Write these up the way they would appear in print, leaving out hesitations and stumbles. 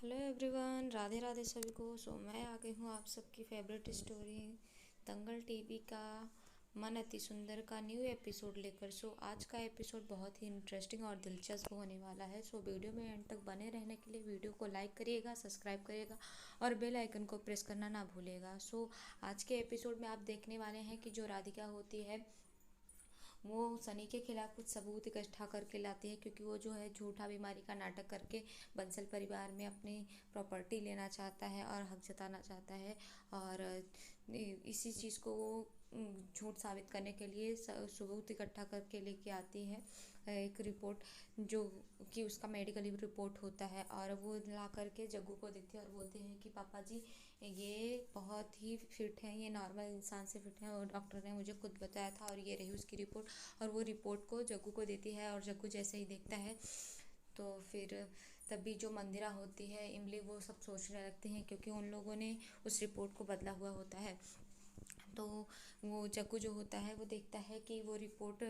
Hello everyone, Radhe Radhe सभी को। मैं आ गई हूँ आप सबकी फेवरेट स्टोरी दंगल टीवी का मन अति सुंदर का न्यू एपिसोड लेकर। आज का एपिसोड बहुत ही इंटरेस्टिंग और दिलचस्प होने वाला है। वीडियो में एंड तक बने रहने के लिए वीडियो को लाइक करिएगा, सब्सक्राइब करिएगा और बेल आइकन को प्रेस करना ना भूलिएगा। आज के एपिसोड में आप देखने वाले हैं कि जो राधिका होती है वो सनी के खिलाफ कुछ सबूत इकट्ठा करके लाती है, क्योंकि वो जो है झूठा बीमारी का नाटक करके बंसल परिवार में अपनी प्रॉपर्टी लेना चाहता है और हक जताना चाहता है। और इसी चीज़ को वो झूठ साबित करने के लिए सबूत इकट्ठा करके लेके आती है। एक रिपोर्ट जो कि उसका मेडिकल रिपोर्ट होता है, और वो ला करके जग्गू को देती है और बोलते हैं कि पापा जी ये बहुत ही फिट है, ये नॉर्मल इंसान से फिट है और डॉक्टर ने मुझे खुद बताया था, और ये रही उसकी रिपोर्ट। और वो रिपोर्ट को जग्गू को देती है और जग्गू जैसे ही देखता है तो फिर तभी जो मंदिरा होती है, इमली, वो सब सोचने लगते हैं, क्योंकि उन लोगों ने उस रिपोर्ट को बदला हुआ होता है। तो वो जग्गू जो होता है वो देखता है कि वो रिपोर्ट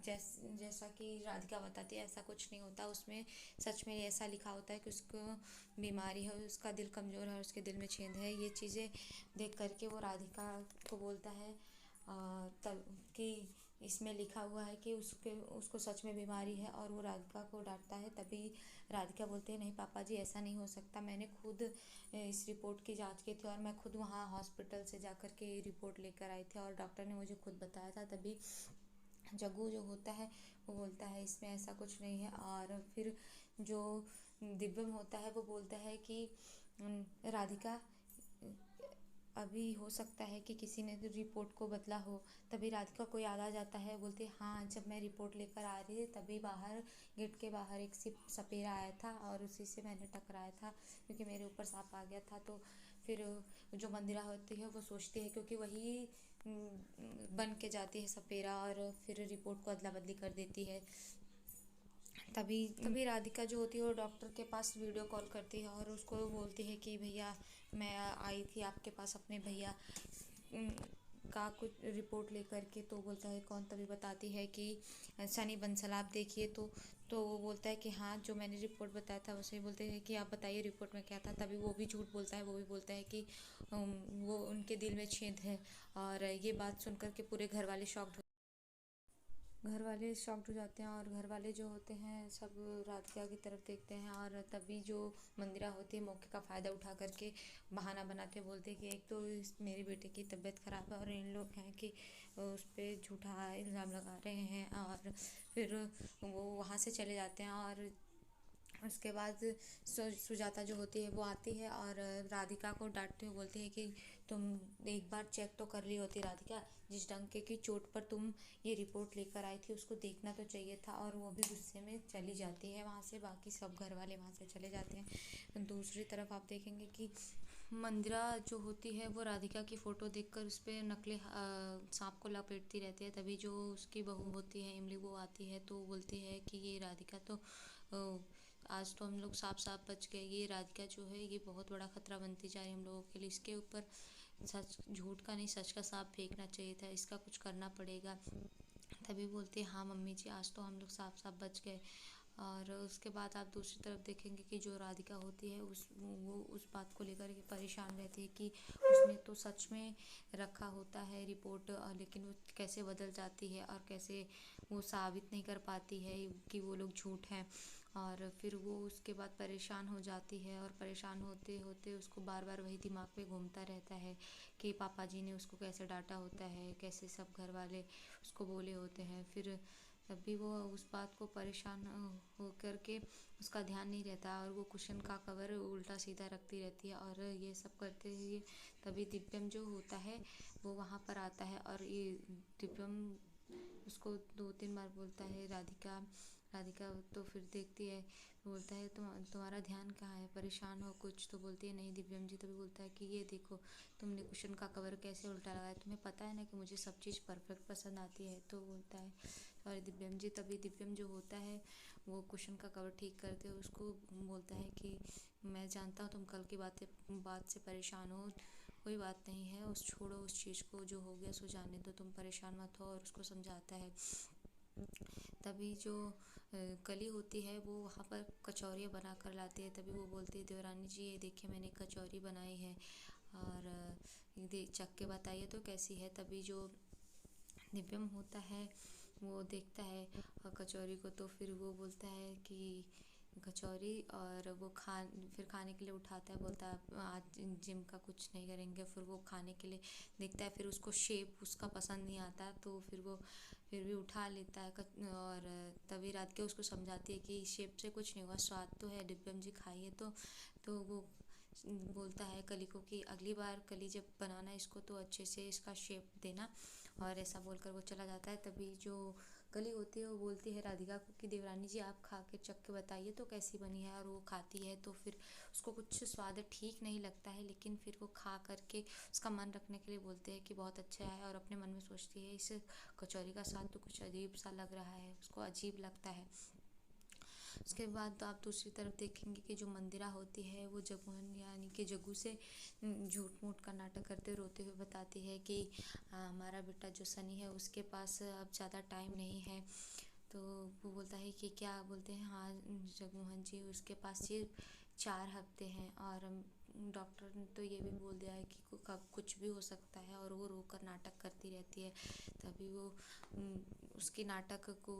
जैसा कि राधिका बताती है ऐसा कुछ नहीं होता, उसमें सच में ऐसा लिखा होता है कि उसको बीमारी है, उसका दिल कमज़ोर है और उसके दिल में छेद है। ये चीज़ें देख करके वो राधिका को बोलता है तब कि इसमें लिखा हुआ है कि उसको सच में बीमारी है, और वो राधिका को डांटता है। तभी राधिका बोलते हैं नहीं पापा जी ऐसा नहीं हो सकता, मैंने खुद इस रिपोर्ट की जांच की थी और मैं खुद वहाँ हॉस्पिटल से जा कर के रिपोर्ट लेकर आई थी और डॉक्टर ने मुझे खुद बताया था। तभी जग्गू जो होता है वो बोलता है इसमें ऐसा कुछ नहीं है। और फिर जो दिव्यम होता है वो बोलता है कि राधिका अभी हो सकता है कि किसी ने रिपोर्ट को बदला हो। तभी राधिका को याद आ जाता है, बोलती है हाँ जब मैं रिपोर्ट लेकर आ रही थी तभी बाहर गेट के बाहर एक सपेरा आया था और उसी से मैंने टकराया था, क्योंकि मेरे ऊपर सांप आ गया था। तो फिर जो मंदिरा होती है वो सोचती है, क्योंकि वही बन के जाती है सपेरा और फिर रिपोर्ट को अदला बदली कर देती है। तभी तभी राधिका जो होती है वो डॉक्टर के पास वीडियो कॉल करती है और उसको बोलती है कि भैया मैं आई थी आपके पास अपने भैया का कुछ रिपोर्ट लेकर के। तो बोलता है कौन? तभी बताती है कि सनी बंसल आप देखिए। तो वो बोलता है कि हाँ जो मैंने रिपोर्ट बताया था वैसे ही। बोलते हैं कि आप बताइए रिपोर्ट में क्या था। तभी वो भी झूठ बोलता है, वो भी बोलता है कि वो उनके दिल में छेद है। और ये बात सुनकर के पूरे घर वाले शॉक्ड हो जाते हैं, और घर वाले जो होते हैं सब राधिका की तरफ देखते हैं। और तभी जो मंदिरा होती है मौके का फ़ायदा उठा करके बहाना बनाते बोलते हैं कि एक तो मेरे बेटे की तबीयत ख़राब है और इन लोग हैं कि उस पर झूठा इल्ज़ाम लगा रहे हैं। और फिर वो वहाँ से चले जाते हैं। और उसके बाद सुजाता जो होती है वो आती है और राधिका को डांटते हुए बोलती है कि तुम एक बार चेक तो कर ली होती राधिका, जिस डंके की चोट पर तुम ये रिपोर्ट लेकर आई थी उसको देखना तो चाहिए था। और वो भी गुस्से में चली जाती है वहाँ से, बाकी सब घर वाले वहाँ से चले जाते हैं। दूसरी तरफ आप देखेंगे कि मंदिरा जो होती है वो राधिका की फ़ोटो देखकर उस पर नकली सांप को लपेटती रहती है। तभी जो उसकी बहू होती है इमली वो आती है तो बोलती है कि ये राधिका तो आज तो हम लोग साफ साफ बच गए, ये राधिका जो है ये बहुत बड़ा खतरा बनती जा रही है हम लोगों के लिए, इसके ऊपर सच झूठ का नहीं सच का सांप फेंकना चाहिए था, इसका कुछ करना पड़ेगा। तभी बोलती है हाँ मम्मी जी आज तो हम लोग साफ साफ बच गए। और उसके बाद आप दूसरी तरफ देखेंगे कि जो राधिका होती है वो उस बात को लेकर के परेशान रहती है कि उसने तो सच में रखा होता है रिपोर्ट, लेकिन वो कैसे बदल जाती है और कैसे वो साबित नहीं कर पाती है कि वो लोग झूठ हैं। और फिर वो उसके बाद परेशान हो जाती है, और परेशान होते होते उसको बार बार वही दिमाग में घूमता रहता है कि पापा जी ने उसको कैसे डांटा होता है, कैसे सब घर वाले उसको बोले होते हैं। फिर तब भी वो उस बात को परेशान हो कर के उसका ध्यान नहीं रहता, और वो कुशन का कवर उल्टा सीधा रखती रहती है। और ये सब करते हुए तभी दिव्यम जो होता है वो वहाँ पर आता है, और ये दिव्यम उसको 2-3 बार बोलता है राधिका राधिका। तो फिर देखती है, बोलता है तुम्हारा ध्यान कहाँ है, परेशान हो कुछ? तो बोलती है नहीं दिव्यम जी। तभी बोलता है कि ये देखो तुमने कुशन का कवर कैसे उल्टा लगाया, तुम्हें पता है ना कि मुझे सब चीज़ परफेक्ट पसंद आती है। तो बोलता है सॉरी दिव्यम जी। तभी दिव्यम जो होता है वो कुशन का कवर ठीक करते हुए उसको बोलता है कि मैं जानता हूँ तुम कल की बात से परेशान हो, कोई बात नहीं है, उस छोड़ो उस चीज़ को, जो हो गया सो जाने दो, तुम परेशान मत हो। और उसको समझाता है। तभी जो कली होती है वो वहाँ पर कचौरियाँ बना कर लाती है। तभी वो बोलती है देवरानी जी ये देखिए मैंने कचौरी बनाई है और ये चख के बताइए तो कैसी है। तभी जो दिव्यम होता है वो देखता है कचौरी को, तो फिर वो बोलता है कि कचौरी, और वो फिर खाने के लिए उठाता है, बोलता है आज जिम का कुछ नहीं करेंगे। फिर वो खाने के लिए देखता है, फिर उसको शेप उसका पसंद नहीं आता, तो फिर भी उठा लेता है और तभी राधिका उसको समझाती है कि शेप से कुछ नहीं होगा, स्वाद तो है, दिव्यम जी खाइए। तो वो बोलता है कली को कि अगली बार कली जब बनाना इसको तो अच्छे से इसका शेप देना, और ऐसा बोलकर वो चला जाता है। तभी जो कली होती है वो बोलती है राधिका को कि देवरानी जी आप खा के चख के बताइए तो कैसी बनी है। और वो खाती है तो फिर उसको कुछ स्वाद ठीक नहीं लगता है, लेकिन फिर वो खा करके उसका मन रखने के लिए बोलते हैं कि बहुत अच्छा है, और अपने मन में सोचती है इस कचौरी का स्वाद तो कुछ अजीब सा लग रहा है, उसको अजीब लगता है। उसके बाद तो आप दूसरी तरफ देखेंगे कि जो मंदिरा होती है वो जगमोहन यानी कि जग्गू से झूठ मूठ का नाटक करते रोते हुए बताती है कि हमारा बेटा जो सनी है उसके पास अब ज़्यादा टाइम नहीं है। तो वो बोलता है कि क्या बोलते हैं, हाँ जगमोहन जी उसके पास सिर्फ 4 हफ्ते हैं, और डॉक्टर ने तो ये भी बोल दिया है कि कब कुछ भी हो सकता है, और वो रोकर नाटक करती रहती है। तभी वो उसके नाटक को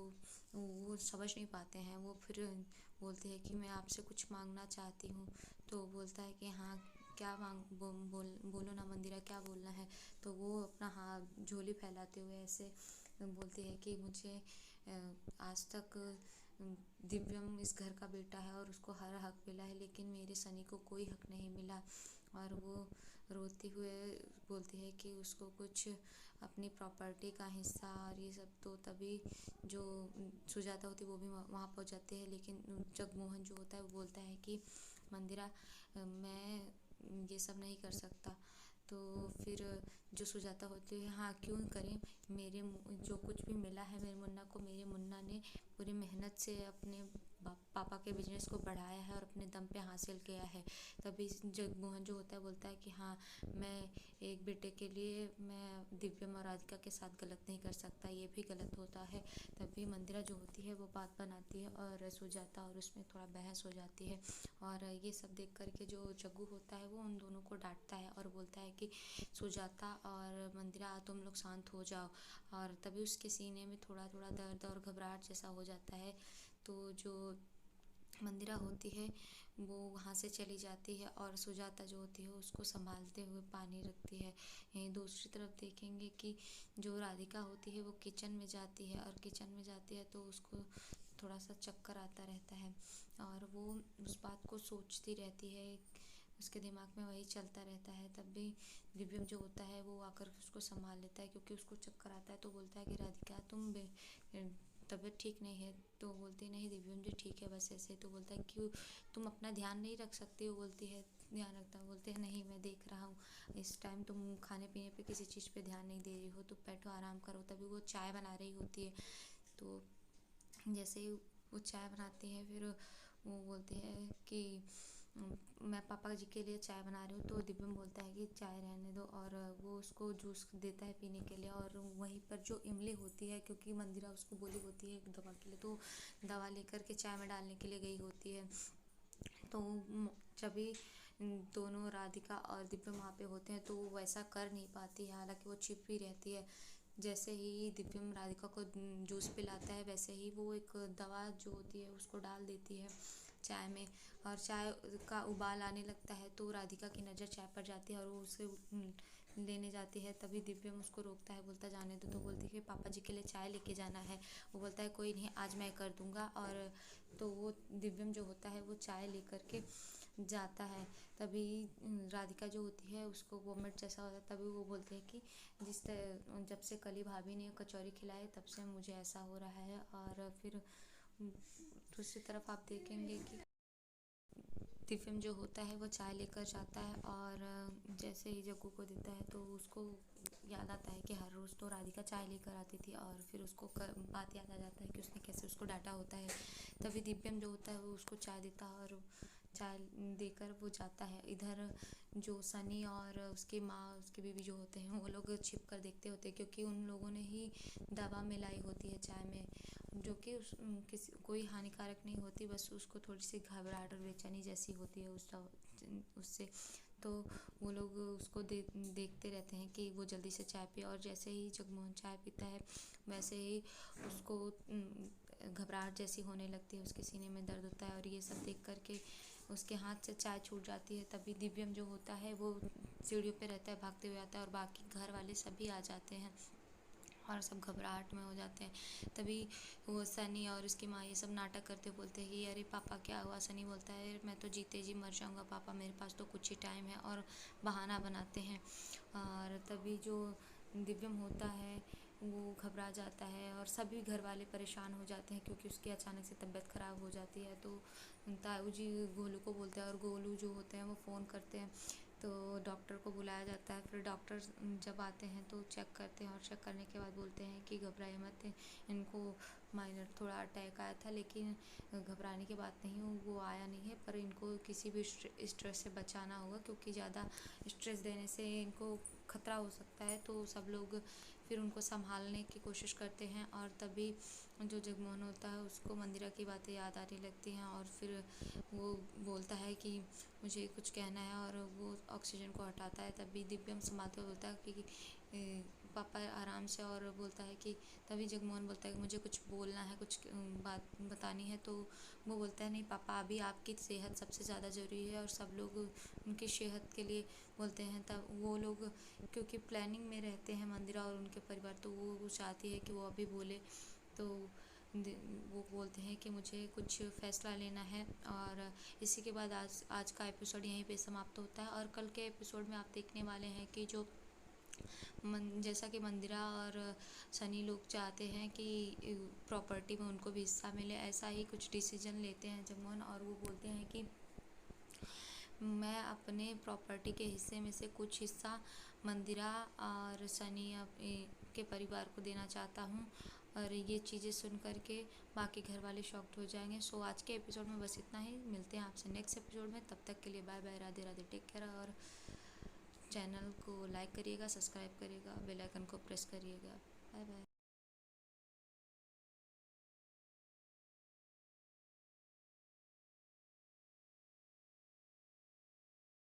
वो समझ नहीं पाते हैं। वो फिर बोलती है कि मैं आपसे कुछ मांगना चाहती हूँ। तो बोलता है कि हाँ क्या बोलो ना मंदिरा क्या बोलना है। तो वो अपना हाथ झोली फैलाते हुए ऐसे बोलती है कि मुझे आज तक दिव्यम इस घर का बेटा है और उसको हर हक मिला है, लेकिन मेरे सनी को कोई हक नहीं मिला। और वो रोते हुए बोलती है कि उसको कुछ अपनी प्रॉपर्टी का हिस्सा और ये सब। तो तभी जो सुजाता होती है वो भी वहाँ पहुँच जाती है, लेकिन जगमोहन जो होता है वो बोलता है कि मंदिरा मैं ये सब नहीं कर सकता। तो फिर जो सुजाता होती है, हाँ क्यों करें, मेरे जो कुछ भी मिला है मेरे मुन्ना को, मेरे मुन्ना ने पूरी मेहनत से अपने पापा के बिजनेस को बढ़ाया है और अपने दम पे हासिल किया है। तभी जगमोहन जो होता है बोलता है कि हाँ मैं एक बेटे के लिए मैं दिव्यम और राधिका के साथ गलत नहीं कर सकता, ये भी गलत होता है। तभी मंदिरा जो होती है वो बात बनाती है और सुजाता और उसमें थोड़ा बहस हो जाती है। और ये सब देख करके जो जग्गू होता है वो उन दोनों को डांटता है और बोलता है कि सुजाता और मंदिरा तुम लोग शांत हो जाओ। और तभी उसके सीने में थोड़ा थोड़ा दर्द और घबराहट जैसा हो जाता है। तो जो मंदिरा होती है वो वहाँ से चली जाती है और सुजाता जो होती है उसको संभालते हुए पानी रखती है। यहीं दूसरी तरफ देखेंगे कि जो राधिका होती है वो किचन में जाती है, और किचन में जाती है तो उसको थोड़ा सा चक्कर आता रहता है और वो उस बात को सोचती रहती है, उसके दिमाग में वही चलता रहता है। तब भी दिव्यम जो होता है वो आकर उसको संभाल लेता है क्योंकि उसको चक्कर आता है। तो बोलता है कि राधिका तुम तबीयत ठीक नहीं है। तो बोलती नहीं दिव्यम जी ठीक है बस ऐसे। तो बोलता है क्यों तुम अपना ध्यान नहीं रख सकती हो। बोलती है ध्यान रखता हूँ। बोलते हैं नहीं मैं देख रहा हूँ इस टाइम तुम खाने पीने पे किसी चीज़ पे ध्यान नहीं दे रही हो, तो बैठो आराम करो। तभी वो चाय बना रही होती है। तो जैसे ही वो चाय बनाती है फिर वो बोलती है कि मैं पापा जी के लिए चाय बना रही हूँ। तो दिव्यम बोलता है कि चाय रहने दो, और वो उसको जूस देता है पीने के लिए। और वहीं पर जो इमली होती है, क्योंकि मंदिरा उसको बोली होती है दवा के लिए, तो दवा लेकर के चाय में डालने के लिए गई होती है। तो जब दोनों राधिका और दिव्यम वहाँ पे होते हैं तो वो वैसा कर नहीं पाती है, हालांकि वो छिपी रहती है। जैसे ही दिव्यम राधिका को जूस पिलाता है वैसे ही वो एक दवा जो होती है उसको डाल देती है चाय में, और चाय का उबाल आने लगता है। तो राधिका की नज़र चाय पर जाती है और वो उसे लेने जाती है। तभी दिव्यम उसको रोकता है, बोलता जाने दो। तो बोलती है कि पापा जी के लिए चाय लेके जाना है। वो बोलता है कोई नहीं आज मैं कर दूँगा। और तो वो दिव्यम जो होता है वो चाय लेकर के जाता है। तभी राधिका जो होती है उसको वोमिट जैसा होता है। तभी वो बोलते हैं कि जब से कली भाभी ने कचौरी खिलाई तब से मुझे ऐसा हो रहा है। और फिर दूसरी तरफ आप देखेंगे कि दिव्यम जो होता है वो चाय लेकर जाता है, और जैसे ही जग्गू को देता है तो उसको याद आता है कि हर रोज़ तो राधिका चाय लेकर आती थी, और फिर उसको बात याद आ जाता है कि उसने कैसे उसको डांटा होता है। तभी दिव्यम जो होता है वो उसको चाय देता है और चाय देकर वो जाता है। इधर जो सनी और उसकी माँ, उसकी बीवी जो होते हैं, वो लोग छिप कर देखते होते हैं, क्योंकि उन लोगों ने ही दवा मिलाई होती है चाय में, जो कि किसी कोई हानिकारक नहीं होती, बस उसको थोड़ी सी घबराहट और बेचैनी जैसी होती है उससे। तो वो लोग उसको देखते रहते हैं कि वो जल्दी से चाय पिए, और जैसे ही जगमोहन चाय पीता है वैसे ही उसको घबराहट जैसी होने लगती है, उसके सीने में दर्द होता है, और ये सब देख करके उसके हाथ से चाय छूट जाती है। तभी दिव्यम जो होता है वो सीढ़ियों पे रहता है, भागते हुए आता है, और बाकी घर वाले सभी आ जाते हैं और सब घबराहट में हो जाते हैं। तभी वो सनी और उसकी माँ ये सब नाटक करते बोलते हैं कि अरे पापा क्या हुआ। सनी बोलता है मैं तो जीते जी मर जाऊँगा पापा, मेरे पास तो कुछ ही टाइम है, और बहाना बनाते हैं। और तभी जो दिव्यम होता है वो घबरा जाता है, और सभी घर वाले परेशान हो जाते हैं, क्योंकि उसकी अचानक से तबीयत ख़राब हो जाती है। तो ताऊ जी गोलू को बोलते हैं, और गोलू जो होते हैं वो फ़ोन करते हैं, तो डॉक्टर को बुलाया जाता है। फिर डॉक्टर जब आते हैं तो चेक करते हैं, और चेक करने के बाद बोलते हैं कि घबराइए मत, इनको माइनर थोड़ा अटैक आया था, लेकिन घबराने की बात नहीं, वो आया नहीं है, पर इनको किसी भी स्ट्रेस से बचाना होगा, क्योंकि ज़्यादा स्ट्रेस देने से इनको खतरा हो सकता है। तो सब लोग फिर उनको संभालने की कोशिश करते हैं, और तभी जो जगमोहन होता है उसको मंदिरा की बातें याद आने लगती हैं, और फिर वो बोलता है कि मुझे कुछ कहना है, और वो ऑक्सीजन को हटाता है। तभी दिव्यम संभालते हुए बोलता है कि पापा आराम से, और बोलता है कि तभी जगमोहन बोलता है कि मुझे कुछ बोलना है, कुछ बात बतानी है। तो वो बोलता है नहीं पापा, अभी आपकी सेहत सबसे ज़्यादा ज़रूरी है, और सब लोग उनकी सेहत के लिए बोलते हैं। तब वो लोग क्योंकि प्लानिंग में रहते हैं मंदिरा और उनके परिवार, तो वो चाहती है कि वो अभी बोले। तो वो बोलते हैं कि मुझे कुछ फ़ैसला लेना है, और इसी के बाद आज का एपिसोड यहीं पे समाप्त होता है। और कल के एपिसोड में आप देखने वाले हैं कि जो जैसा कि मंदिरा और सनी लोग चाहते हैं कि प्रॉपर्टी में उनको भी हिस्सा मिले, ऐसा ही कुछ डिसीजन लेते हैं जगमोहन, और वो बोलते हैं कि मैं अपने प्रॉपर्टी के हिस्से में से कुछ हिस्सा मंदिरा और सनी के परिवार को देना चाहता हूँ। और ये चीज़ें सुन करके बाकी घर वाले शॉक्ड हो जाएंगे। सो आज के एपिसोड में बस इतना ही, मिलते हैं आपसे नेक्स्ट एपिसोड में, तब तक के लिए bye bye, Radhe Radhe, take care. और चैनल को लाइक करिएगा, सब्सक्राइब करिएगा, बेल आइकन को प्रेस करिएगा। Bye bye.